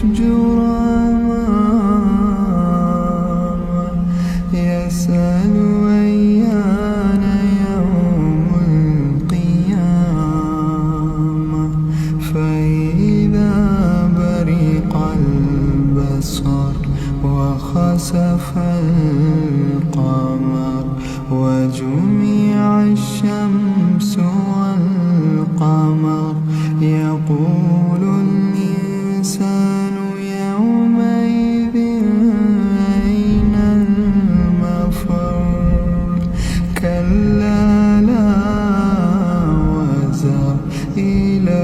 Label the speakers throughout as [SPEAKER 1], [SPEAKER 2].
[SPEAKER 1] يفجر أمامه يسأل أيان يوم القيامة فإذا برق البصر وخسف القمر وجمع الشمس والقمر يقول الإنسان يومئذ أين المفر كلا لا وزر إلى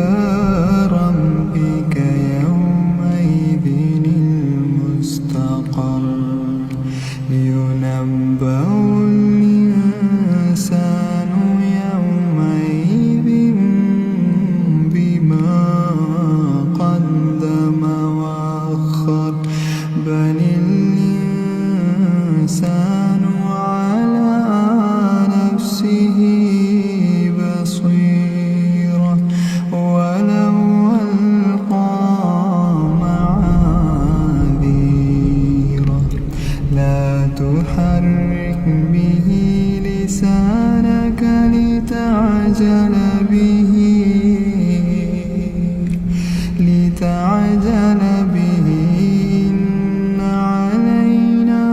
[SPEAKER 1] ربك يومئذ المستقر ينبأ الإنسان يومئذ بما قدم وأخر بل الإنسان على نفسه بصيرة ولو ألقى معاذيره لا تحرك به لسانك لتعجل به إن علينا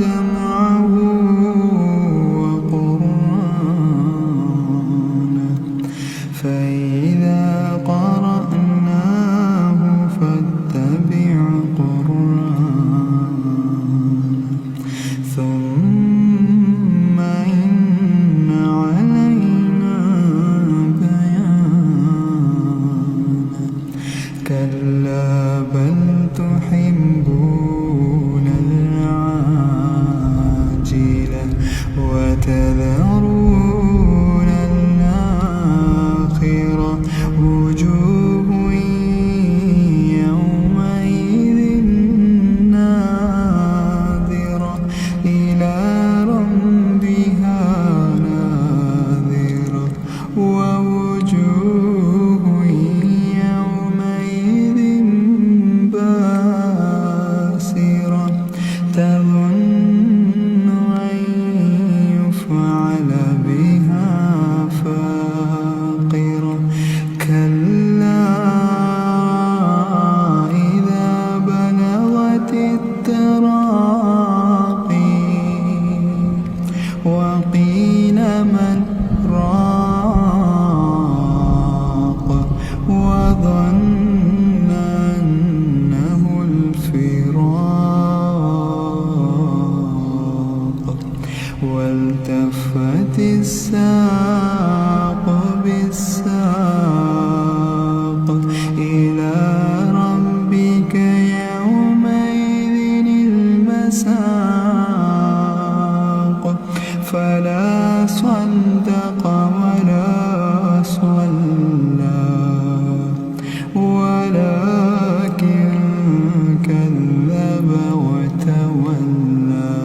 [SPEAKER 1] جمعه وقرآنه فإذا قرأناه فاتبع قرآنه ثم إن علينا بيانه كلا بل تحبون العاجلة وتذرون الآخرة وجوه يومئذ ناظرة إلى ربها ناظرة ووجوه يومئذ باسرة تظن أن يفعل بها فاقرة كلا إذا بلغت التراقي وقيل من راق وظن أنه الفراق والتفت الساق بالساق إلى ربك يومئذ المساق فلا صدق ولا صلى ولكن كذب وتولى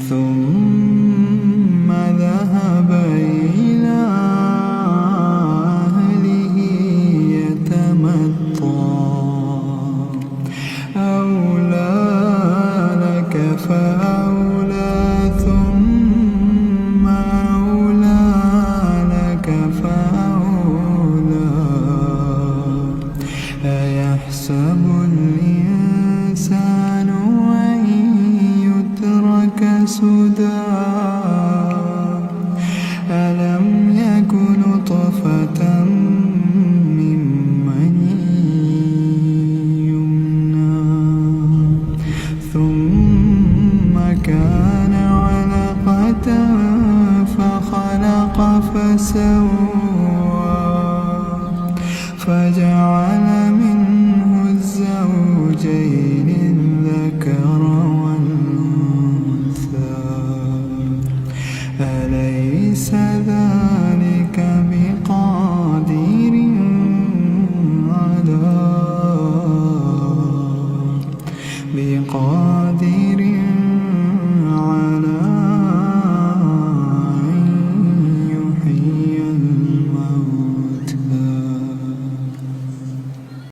[SPEAKER 1] ثم ذهب إلى أهله يتمطى أولى لك فأولى ثم أولى لك فأولى أيحسب الإنسان أن يترك سدى